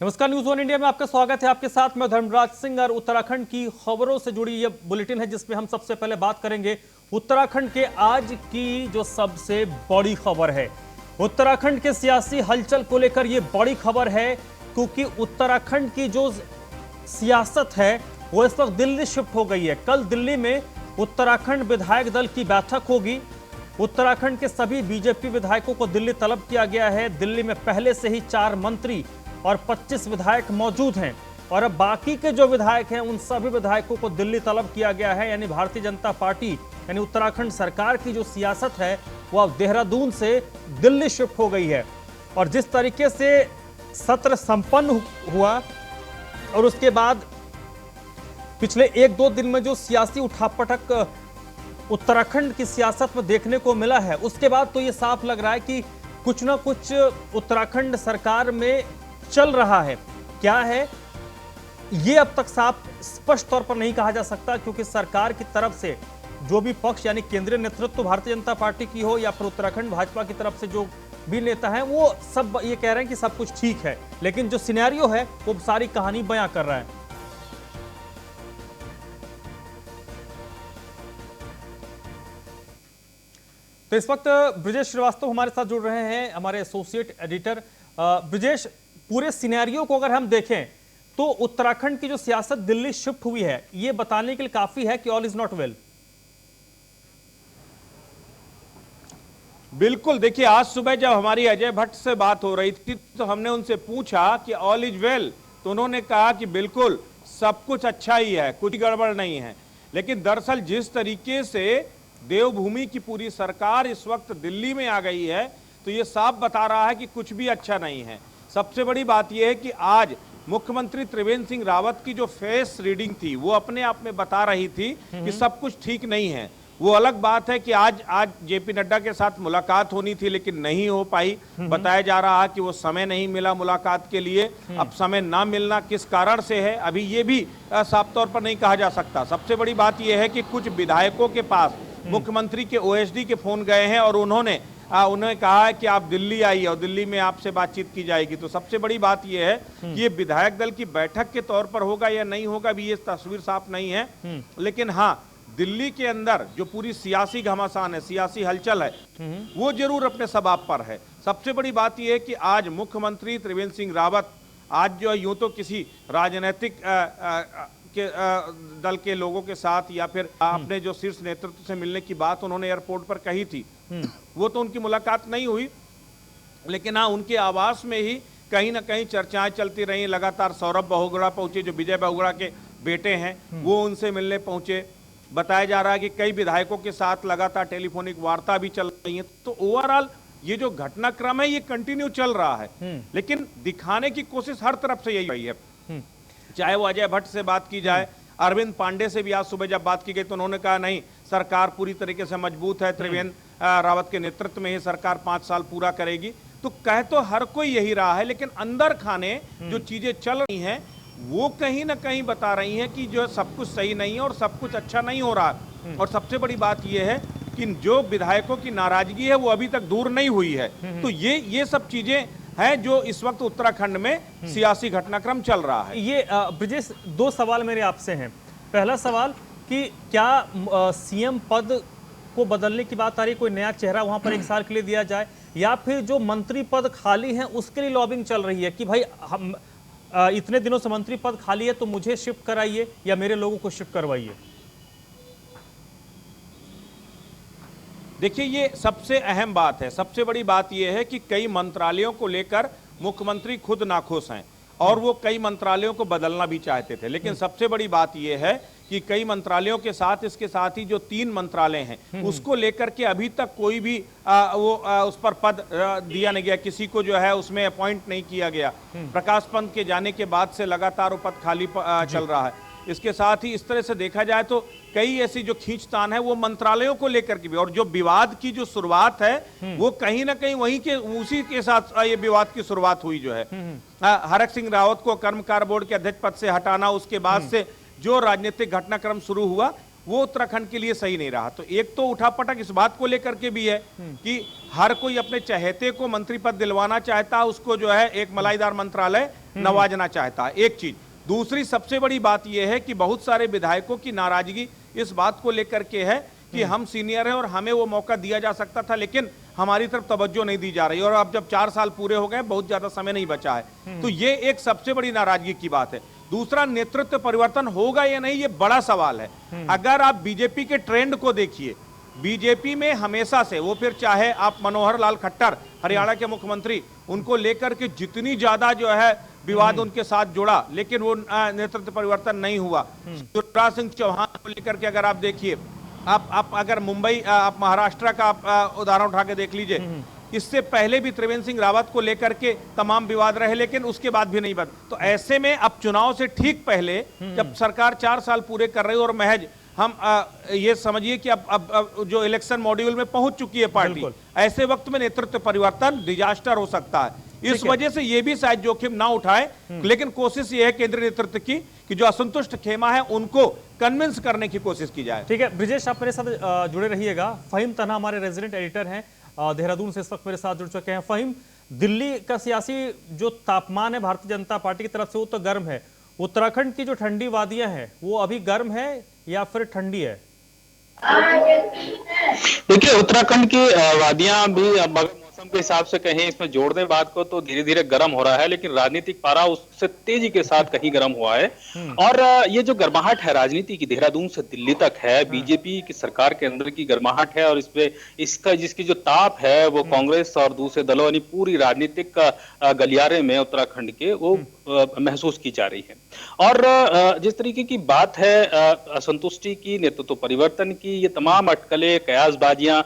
नमस्कार, news one India में आपका स्वागत है। आपके साथ मैं धर्मराज सिंह और उत्तराखंड की खबरों से जुड़ी यह बुलेटिन है जिसमें हम सबसे पहले बात करेंगे उत्तराखंड के आज की जो सबसे बड़ी खबर है। उत्तराखंड के सियासी हलचल को लेकर यह बड़ी खबर है क्योंकि उत्तराखंड की जो सियासत है वो इस वक्त दिल्ली शिफ्ट हो गई है। कल दिल्ली में उत्तराखंड विधायक दल की बैठक होगी। उत्तराखंड के सभी बीजेपी विधायकों को दिल्ली तलब किया गया है। दिल्ली में पहले से ही 4 मंत्री और 25 विधायक मौजूद हैं और अब बाकी के जो विधायक हैं उन सभी विधायकों को दिल्ली तलब किया गया है। यानी भारतीय जनता पार्टी यानी उत्तराखंड सरकार की जो सियासत है वो अब देहरादून से दिल्ली शिफ्ट हो गई है। और जिस तरीके से सत्र संपन्न हुआ और उसके बाद पिछले 1-2 दिन में जो सियासी उठापटक उत्तराखंड की सियासत में देखने को मिला है उसके बाद तो ये साफ लग रहा है कि कुछ ना कुछ उत्तराखंड सरकार में चल रहा है। क्या है ये अब तक साफ स्पष्ट तौर पर नहीं कहा जा सकता क्योंकि सरकार की तरफ से जो भी पक्ष यानी केंद्रीय नेतृत्व भारतीय जनता पार्टी की हो या फिर उत्तराखंड भाजपा की तरफ से जो भी नेता हैं वो सब ये कह रहे हैं कि सब कुछ ठीक है, लेकिन जो सिनेरियो है वो सारी कहानी बयां कर रहा है। तो इस वक्त ब्रिजेश श्रीवास्तव हमारे साथ जुड़ रहे हैं, हमारे एसोसिएट एडिटर। ब्रिजेश, पूरे सिनेरियो को अगर हम देखें तो उत्तराखंड की जो सियासत दिल्ली शिफ्ट हुई है ये बताने के लिए काफी है कि ऑल इज नॉट वेल। बिल्कुल, देखिए आज सुबह जब हमारी अजय भट्ट से बात हो रही थी तो हमने उनसे पूछा कि ऑल इज वेल, तो उन्होंने कहा कि बिल्कुल सब कुछ अच्छा ही है, कुछ गड़बड़ नहीं है। लेकिन दरअसल जिस तरीके से देवभूमि की पूरी सरकार इस वक्त दिल्ली में आ गई है तो ये साफ बता रहा है कि कुछ भी अच्छा नहीं है। सबसे बड़ी बात यह है कि आज मुख्यमंत्री त्रिवेंद्र सिंह रावत की जो फेस रीडिंग थी वो अपने आप में बता रही थी कि सब कुछ ठीक नहीं है। वो अलग बात है कि आज जेपी नड्डा के साथ मुलाकात होनी थी लेकिन नहीं हो पाई। बताया जा रहा है कि वो समय नहीं मिला मुलाकात के लिए। अब समय ना मिलना किस कारण से है अभी ये भी साफ तौर पर नहीं कहा जा सकता। सबसे बड़ी बात यह है कि कुछ विधायकों के पास मुख्यमंत्री के ओएसडी के फोन गए हैं और उन्होंने कहा है कि आप दिल्ली आइए और दिल्ली में आपसे बातचीत की जाएगी। तो सबसे बड़ी बात यह है कि ये विधायक दल की बैठक के तौर पर होगा या नहीं होगा भी ये तस्वीर साफ नहीं है। लेकिन हाँ, दिल्ली के अंदर जो पूरी सियासी घमासान है, सियासी हलचल है, वो जरूर अपने सबाब पर है। सबसे बड़ी बात यह है कि आज मुख्यमंत्री त्रिवेंद्र सिंह रावत आज जो यूं तो किसी राजनीतिक दल के लोगों के साथ या फिर अपने जो शीर्ष नेतृत्व से मिलने की बात उन्होंने एयरपोर्ट पर कही थी, वो तो उनकी मुलाकात नहीं हुई। लेकिन हाँ, उनके आवास में ही कहीं ना कहीं चर्चाएं चलती रही। लगातार सौरभ बहुगुणा पहुंचे, जो विजय बहुगुणा के बेटे हैं, वो उनसे मिलने पहुंचे। बताया जा रहा है कि कई विधायकों के साथ लगातार टेलीफोनिक वार्ता भी चल रही है। तो ओवरऑल ये जो घटनाक्रम है ये कंटिन्यू चल रहा है, लेकिन दिखाने की कोशिश हर तरफ से यही रही है। चाहे वो अजय भट्ट से बात की जाए, अरविंद पांडे से भी आज सुबह जब बात की गई तो उन्होंने कहा नहीं, सरकार पूरी तरीके से मजबूत है, त्रिवेंद्र रावत के नेतृत्व में ही सरकार 5 साल पूरा करेगी। तो कह तो हर कोई यही रहा है, लेकिन अंदर खाने जो चीजें चल रही हैं वो कहीं ना कहीं बता रही हैं कि जो सब कुछ सही नहीं है और सब कुछ अच्छा नहीं हो रहा। और सबसे बड़ी बात यह है कि जो विधायकों की नाराजगी है वो अभी तक दूर नहीं हुई है। तो ये सब चीजें है जो इस वक्त उत्तराखंड में सियासी घटनाक्रम चल रहा है। ये ब्रिजेश, 2 सवाल मेरे आपसे हैं। पहला सवाल कि क्या सीएम पद को बदलने की बात आ रही है, कोई नया चेहरा वहां पर 1 साल के लिए दिया जाए, या फिर जो मंत्री पद खाली हैं उसके लिए लॉबिंग चल रही है कि भाई हम इतने दिनों से मंत्री पद खाली है तो मुझे शिफ्ट कराइए या मेरे लोगों को शिफ्ट करवाइए। देखिए, ये सबसे अहम बात है। सबसे बड़ी बात यह है कि कई मंत्रालयों को लेकर मुख्यमंत्री खुद नाखुश हैं और वो कई मंत्रालयों को बदलना भी चाहते थे। लेकिन सबसे बड़ी बात यह है कि कई मंत्रालयों के साथ इसके साथ ही जो 3 मंत्रालय हैं उसको लेकर के अभी तक कोई भी उस पर पद दिया नहीं गया, किसी को जो है उसमें अपॉइंट नहीं किया गया। प्रकाश पंत के जाने के बाद से लगातार वो पद खाली चल रहा है। इसके साथ ही इस तरह से देखा जाए तो कई ऐसी जो खींचतान है वो मंत्रालयों को लेकर के भी, और जो विवाद की जो शुरुआत है वो कहीं ना कहीं उसी के साथ ये विवाद की शुरुआत हुई जो है। हरक सिंह रावत को कर्मकार बोर्ड के अध्यक्ष पद से हटाना, उसके बाद से जो राजनीतिक घटनाक्रम शुरू हुआ वो उत्तराखंड के लिए सही नहीं रहा। तो एक तो उठापटक इस बात को लेकर के भी है कि हर कोई अपने चहेते को मंत्री पद दिलवाना चाहता है, उसको जो है एक मलाईदार मंत्रालय नवाजना चाहता है, एक चीज। दूसरी सबसे बड़ी बात यह है कि बहुत सारे विधायकों की नाराजगी इस बात को लेकर के है कि हम सीनियर हैं और हमें वो मौका दिया जा सकता था, लेकिन हमारी तरफ तवज्जो नहीं दी जा रही, और अब जब 4 साल पूरे हो गए, बहुत ज्यादा समय नहीं बचा है, तो ये एक सबसे बड़ी नाराजगी की बात है। दूसरा, नेतृत्व परिवर्तन होगा या नहीं, ये बड़ा सवाल है। अगर आप बीजेपी के ट्रेंड को देखिए, बीजेपी में हमेशा से, वो फिर चाहे आप मनोहर लाल खट्टर हरियाणा के मुख्यमंत्री, उनको लेकर के जितनी ज्यादा जो है विवाद उनके साथ जुड़ा, लेकिन वो नेतृत्व परिवर्तन नहीं हुआ। शिवराज सिंह चौहान को लेकर के अगर आप देखिए, आप अगर मुंबई, आप महाराष्ट्र का आप उदाहरण उठा के देख लीजिए, इससे पहले भी त्रिवेंद्र सिंह रावत को लेकर के तमाम विवाद रहे, लेकिन उसके बाद भी नहीं बन। तो ऐसे में अब चुनाव से ठीक पहले, जब सरकार 4 साल पूरे कर रही है और महज हम ये समझिए कि अब जो इलेक्शन मॉड्यूल में पहुंच चुकी है पार्टी, ऐसे वक्त में नेतृत्व परिवर्तन डिजास्टर हो सकता है। इस वजह से ये भी शायद जोखिम ना उठाए, लेकिन कोशिश ये है केंद्रीय नेतृत्व की कि जो असंतुष्ट खेमा है उनको कन्विंस करने की कोशिश की जाए। ठीक है ब्रिजेश, आप मेरे साथ जुड़े रहिएगा। फहीम तन्हा हमारे रेजिडेंट एडिटर हैं, देहरादून से इस वक्त मेरे साथ जुड़ चुके हैं। फहीम, दिल्ली का सियासी जो तापमान है भारतीय जनता पार्टी की तरफ से, वो तो गर्म है। उत्तराखंड की जो ठंडी वादियां हैं वो अभी गर्म है या फिर ठंडी है? देखिए, उत्तराखंड की वादियां भी, अब अगर मौसम के हिसाब से कहें, इसमें जोड़ दें बात को, तो धीरे धीरे गर्म हो रहा है, लेकिन राजनीतिक पारा उससे तेजी के साथ कहीं गर्म हुआ है। और ये जो गर्माहट है राजनीति की, देहरादून से दिल्ली तक है, बीजेपी की सरकार के अंदर की गर्माहट है, और इसका जिसकी जो ताप है वो कांग्रेस और दूसरे दलों, यानी पूरी राजनीतिक गलियारे में उत्तराखंड के, वो महसूस की जा रही है। और जिस तरीके की बात है असंतुष्टि की, नेतृत्व परिवर्तन की, ये तमाम अटकलें, कयासबाजियां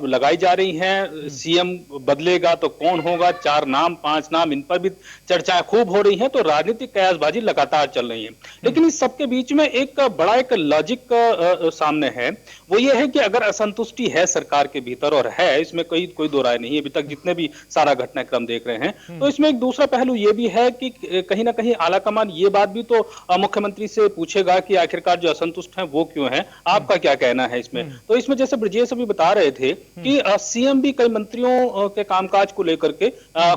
लगाई जा रही हैं। सीएम बदलेगा तो कौन होगा, 4 नाम 5 नाम, इन पर भी चर्चाएं खूब हो रही हैं, तो राजनीतिक कयासबाजी लगातार चल रही है। लेकिन इस सबके बीच में एक बड़ा एक लॉजिक सामने है, वो ये है कि अगर असंतुष्टि है सरकार के भीतर, और है, इसमें कोई दो राय नहीं है, अभी तक जितने भी सारा घटनाक्रम देख रहे हैं, तो इसमें एक दूसरा पहलू ये भी है कि कहीं ना कहीं आलाकमान ये बात भी तो मुख्यमंत्री से पूछेगा कि आखिरकार जो असंतुष्ट हैं वो क्यों हैं, आपका क्या कहना है इसमें। तो इसमें जैसे ब्रजेश अभी बता रहे थे कि सीएम भी कई मंत्रियों के कामकाज को लेकर के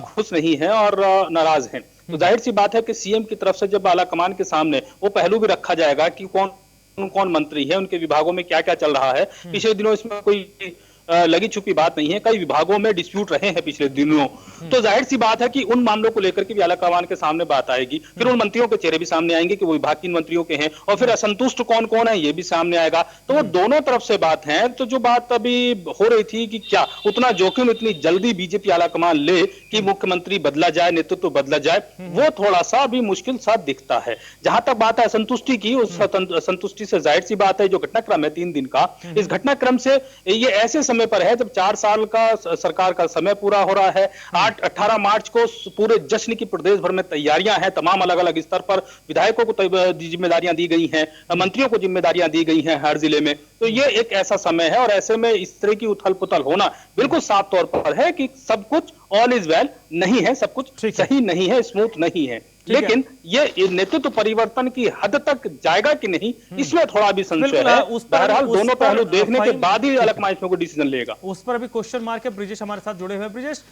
खुश नहीं है और नाराज हैं। तो जाहिर सी बात है कि सीएम की तरफ से जब आलाकमान के सामने वो पहलू भी रखा जाएगा कि कौन कौन मंत्री है, उनके विभागों में क्या क्या चल रहा है। पिछले दिनों इसमें कोई लगी छुपी बात नहीं है, कई विभागों में डिस्प्यूट रहे हैं पिछले दिनों, तो जाहिर सी बात है कि उन मामलों को लेकर के भी आलाकमान के सामने बात आएगी। फिर उन मंत्रियों के चेहरे भी सामने आएंगे कि वो विभाग किन मंत्रियों के हैं, और फिर असंतुष्ट कौन कौन है ये भी सामने आएगा। तो वो दोनों तरफ से बात है। तो जो बात अभी हो रही थी कि क्या उतना जोखिम इतनी जल्दी बीजेपी आलाकमान ले कि मुख्यमंत्री बदला जाए, नेतृत्व बदला जाए, वो थोड़ा सा भी मुश्किल सा दिखता है। जहां तक बात है असंतुष्टि की, उस असंतुष्टि से जाहिर सी बात है जो घटनाक्रम है 3 दिन का, इस घटनाक्रम से ये ऐसे समय पर है जब 4 साल का सरकार का समय पूरा हो रहा है। 18 मार्च को पूरे जश्न की प्रदेश भर में तैयारियां हैं, तमाम अलग अलग स्तर पर विधायकों को जिम्मेदारियां दी गई हैं, मंत्रियों को जिम्मेदारियां दी गई हैं हर जिले में। तो ये एक ऐसा समय है, और ऐसे में इस तरह की उथल पुथल होना बिल्कुल साफ तौर पर है कि सब कुछ ऑल इज वेल नहीं है, सब कुछ सही नहीं है, स्मूथ नहीं है। लेकिन ये नेतृत्व परिवर्तन की हद तक जाएगा कि नहीं, इसमें थोड़ा भी संशय है। बहरहाल दोनों पहलू देखने के बाद ही आलाकमान इसमें कोई डिसीजन लेगा। उस पर अभी क्वेश्चन मार्क है। ब्रिजेश हमारे साथ जुड़े हुए हैं। ब्रिजेश,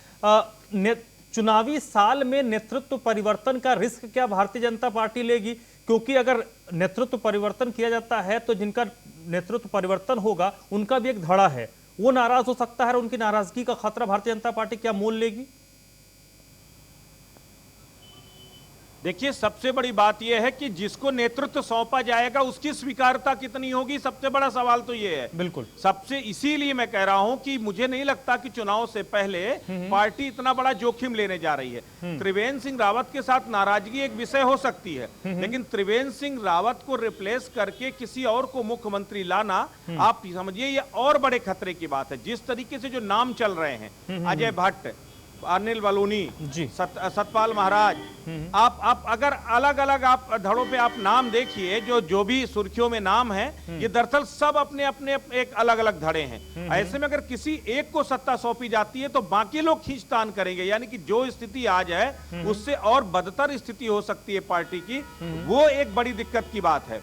चुनावी साल में नेतृत्व परिवर्तन का रिस्क क्या भारतीय जनता पार्टी लेगी? क्योंकि अगर नेतृत्व परिवर्तन किया जाता है तो जिनका नेतृत्व परिवर्तन होगा उनका भी एक धड़ा है, वो नाराज हो सकता है, और उनकी नाराजगी का खतरा भारतीय जनता पार्टी क्या मोल लेगी? देखिए, सबसे बड़ी बात यह है कि जिसको नेतृत्व सौंपा जाएगा उसकी स्वीकारता कितनी होगी, सबसे बड़ा सवाल तो यह है। बिल्कुल, सबसे, इसीलिए मैं कह रहा हूं कि मुझे नहीं लगता कि चुनाव से पहले पार्टी इतना बड़ा जोखिम लेने जा रही है। त्रिवेंद्र सिंह रावत के साथ नाराजगी एक विषय हो सकती है, लेकिन त्रिवेंद्र सिंह रावत को रिप्लेस करके किसी और को मुख्यमंत्री लाना, आप समझिए ये और बड़े खतरे की बात है। जिस तरीके से जो नाम चल रहे हैं, अजय भट्ट, अनिल बलूनी, सतपाल महाराज, आप अगर अलग अलग आप धड़ों पे आप नाम देखिए, जो भी सुर्खियों में नाम है, ये दरअसल सब अपने अपने एक अलग अलग धड़े हैं। ऐसे में अगर किसी एक को सत्ता सौंपी जाती है तो बाकी लोग खींचतान करेंगे, यानी कि जो स्थिति आज है उससे और बदतर स्थिति हो सकती है पार्टी की, वो एक बड़ी दिक्कत की बात है।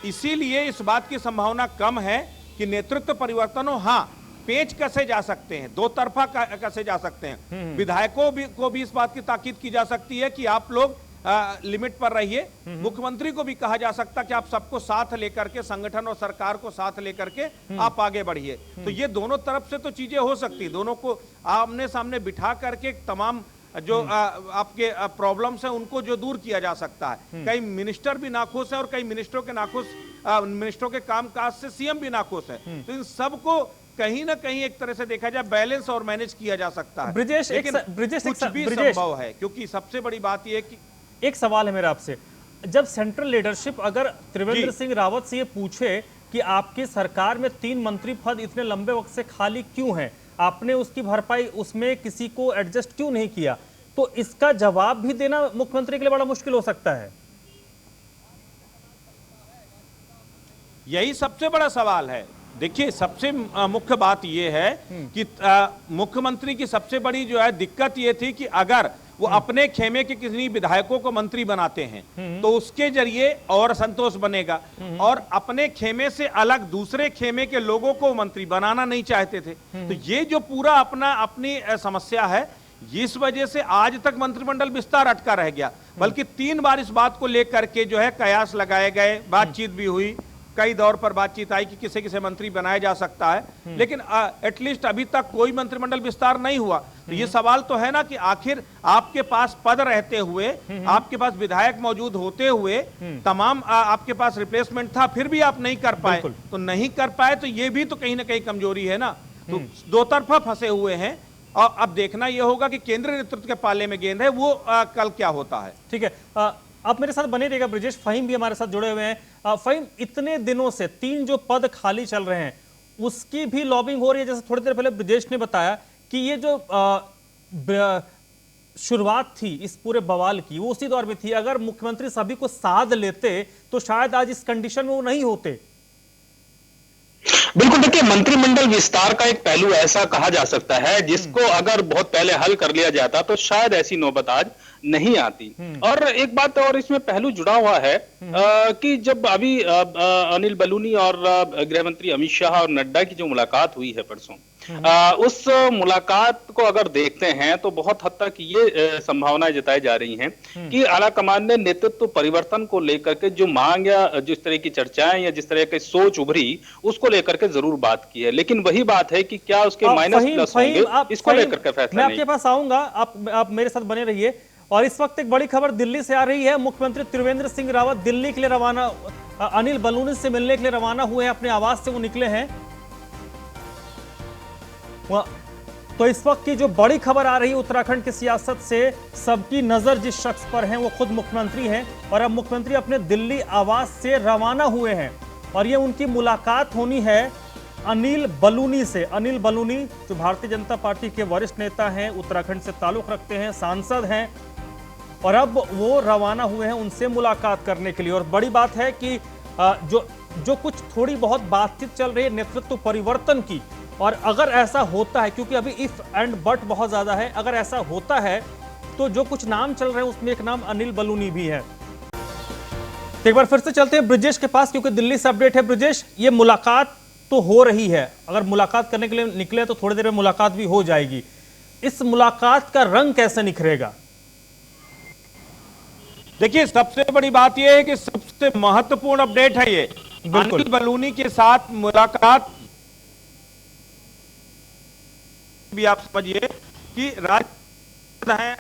इसीलिए इस बात की संभावना कम है कि नेतृत्व परिवर्तन हो। हाँ, पेच कसे जा सकते हैं, दो तरफा कसे जा सकते हैं। विधायकों को भी इस बात की ताकीद की जा सकती है कि आप लोग लिमिट पर रहिए। मुख्यमंत्री को भी कहा जा सकता कि आप सबको साथ लेकर के, संगठन और सरकार को साथ लेकर के आप आगे बढ़िए। तो ये दोनों तरफ से तो चीजें हो सकती, दोनों को आमने सामने बिठा करके तमाम जो आपके प्रॉब्लम्स हैं उनको जो दूर किया जा सकता है। कई मिनिस्टर भी नाखुश है और कई मिनिस्टरों के कामकाज से सीएम भी नाखुश है। तो इन सबको कहीं ना कहीं एक तरह से देखा जाए बैलेंस और मैनेज किया जा सकता है। ब्रिजेश, लेकिन कुछ भी संभव है, क्योंकि सबसे बड़ी बात यह है कि एक सवाल है मेरा आपसे, जब सेंट्रल लीडरशिप अगर त्रिवेंद्र सिंह रावत से ये पूछे कि आपकी सरकार में 3 मंत्री पद इतने लंबे वक्त से खाली क्यों हैं, आपने उसकी भरपाई उसमें किसी को एडजस्ट क्यों नहीं किया, तो इसका जवाब भी देना मुख्यमंत्री के लिए बड़ा मुश्किल हो सकता है। यही सबसे बड़ा सवाल है। देखिए, सबसे मुख्य बात यह है कि मुख्यमंत्री की सबसे बड़ी जो है दिक्कत यह थी कि अगर वो अपने खेमे के किसी विधायकों को मंत्री बनाते हैं तो उसके जरिए और संतोष बनेगा, और अपने खेमे से अलग दूसरे खेमे के लोगों को मंत्री बनाना नहीं चाहते थे। तो ये जो पूरा अपनी समस्या है, इस वजह से आज तक मंत्रिमंडल विस्तार अटका रह गया। बल्कि 3 बार इस बात को लेकर के जो है कयास लगाए गए, बातचीत भी हुई, कई दौर पर बातचीत आई कि किसे किसे मंत्री बनाया जा सकता है, लेकिन एटलीस्ट अभी तक कोई मंत्रिमंडल विस्तार नहीं हुआ। तो ये सवाल तो है ना कि आखिर आपके पास पद रहते हुए, आपके पास विधायक मौजूद होते हुए, तमाम आपके पास रिप्लेसमेंट था, फिर भी आप नहीं कर पाए। तो नहीं कर पाए तो ये भी तो कहीं ना कहीं कमजोरी है ना। तो दो तरफा फंसे हुए हैं, और अब देखना यह होगा कि केंद्रीय नेतृत्व के पाले में गेंद है, वो कल क्या होता है। ठीक है, आप मेरे साथ बने रहिएगा। ब्रिजेश, फहीम भी हमारे साथ जुड़े हुए हैं। फहीम, इतने दिनों से 3 जो पद खाली चल रहे हैं उसकी भी लॉबिंग हो रही है। जैसे थोड़ी देर पहले ब्रिजेश ने बताया कि ये जो शुरुआत थी इस पूरे बवाल की, वो उसी दौर में थी। अगर मुख्यमंत्री सभी को साध लेते तो शायद आज इस कंडीशन में वो नहीं होते। बिल्कुल, देखिए, मंत्रिमंडल विस्तार का एक पहलू ऐसा कहा जा सकता है जिसको अगर बहुत पहले हल कर लिया जाता तो शायद ऐसी नौबत आज नहीं आती। और एक बात और इसमें पहलू जुड़ा हुआ है कि जब अभी अनिल बलूनी और गृह मंत्री अमित शाह और नड्डा की जो मुलाकात हुई है परसों, उस मुलाकात को अगर देखते हैं तो बहुत हद तक ये संभावनाएं जताई जा रही हैं कि आला कमान ने नेतृत्व परिवर्तन को लेकर के जो मांग या जिस तरह की चर्चाएं या जिस तरह की सोच उभरी उसको लेकर के जरूर बात की है, लेकिन वही बात है कि क्या उसके माइनस प्लस होंगे, इसको लेकर के फैसला। मैं आपके पास आऊंगा, आप मेरे साथ बने रहिए। और इस वक्त एक बड़ी खबर दिल्ली से आ रही है। मुख्यमंत्री त्रिवेंद्र सिंह रावत दिल्ली के लिए रवाना, अनिल बलूनी से मिलने के लिए रवाना हुए हैं। अपने आवास से वो निकले हैं। तो इस वक्त की जो बड़ी खबर आ रही है उत्तराखंड की सियासत से, सबकी नजर जिस शख्स पर है वो खुद मुख्यमंत्री हैं, और अब मुख्यमंत्री अपने दिल्ली आवास से रवाना हुए हैं और ये उनकी मुलाकात होनी है अनिल बलूनी से। अनिल बलूनी जो भारतीय जनता पार्टी के वरिष्ठ नेता हैं, उत्तराखंड से ताल्लुक रखते हैं, सांसद हैं, और अब वो रवाना हुए हैं उनसे मुलाकात करने के लिए। और बड़ी बात है कि जो कुछ थोड़ी बहुत बातचीत चल रही है नेतृत्व परिवर्तन की, और अगर ऐसा होता है, क्योंकि अभी इफ एंड बट बहुत ज्यादा है, अगर ऐसा होता है तो जो कुछ नाम चल रहे हैं उसमें एक नाम अनिल बलूनी भी है। तो एक बार फिर से चलते हैं ब्रिजेश के पास, क्योंकि दिल्ली से अपडेट है। ब्रिजेश, ये मुलाकात तो हो रही है, अगर मुलाकात करने के लिए निकले तो थोड़ी देर में मुलाकात भी हो जाएगी। इस मुलाकात का रंग कैसे निखरेगा? देखिए, सबसे बड़ी बात यह है कि सबसे महत्वपूर्ण अपडेट है ये, अनिल बलूनी के साथ मुलाकात भी आप समझिए कि राज्य है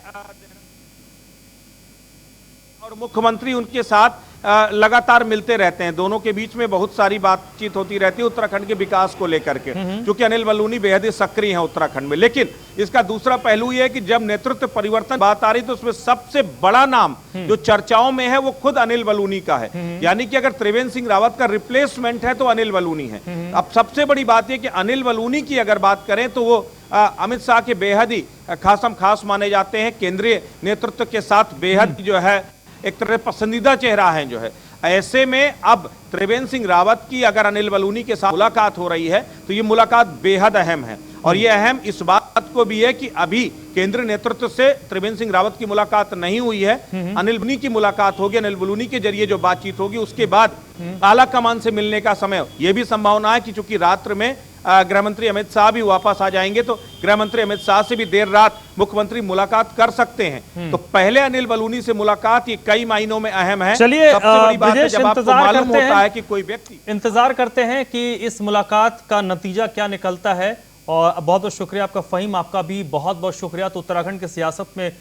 और मुख्यमंत्री उनके साथ लगातार मिलते रहते हैं। दोनों के बीच में बहुत सारी बातचीत होती रहती है उत्तराखंड के विकास को लेकर के, क्योंकि अनिल बलूनी बेहद ही सक्रिय हैं उत्तराखंड में। लेकिन इसका दूसरा पहलू यह है कि जब नेतृत्व परिवर्तन बात आ रही तो उसमें सबसे बड़ा नाम जो चर्चाओं में है वो खुद अनिल बलूनी का है। यानी कि अगर त्रिवेंद्र सिंह रावत का रिप्लेसमेंट है तो अनिल बलूनी है। अब सबसे बड़ी बात यह कि अनिल बलूनी की अगर बात करें तो वो अमित शाह के बेहद ही खास माने जाते हैं, केंद्रीय नेतृत्व के साथ बेहद जो है एक तरह पसंदीदा चेहरा है जो है। ऐसे में अब त्रिवेंद्र सिंह रावत की अगर अनिल बलूनी के साथ मुलाकात हो रही है तो ये मुलाकात बेहद अहम है, और ये अहम इस बात को भी है कि अभी केंद्रीय नेतृत्व से त्रिवेंद्र सिंह रावत की मुलाकात नहीं हुई है, अनिल बलूनी की मुलाकात होगी। अनिल बलूनी के जरिए जो बातचीत होगी उसके बाद आला कमान से मिलने का समय, यह भी संभावना है कि चूंकि रात्र में गृह मंत्री अमित शाह भी वापस आ जाएंगे तो गृह मंत्री अमित शाह से भी देर रात मुख्यमंत्री मुलाकात कर सकते हैं। तो पहले अनिल बलूनी से मुलाकात ये कई मायनों में अहम है। चलिए सबसे बड़ी बात है जब आपको मालूम होता है कि कोई व्यक्ति, इंतजार करते हैं कि इस मुलाकात का नतीजा क्या निकलता है। और बहुत बहुत शुक्रिया आपका फहीम, आपका भी बहुत बहुत शुक्रिया। तो उत्तराखंड की सियासत में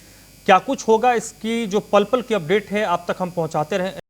क्या कुछ होगा, इसकी जो पल पल की अपडेट है आप तक हम पहुंचाते रहे।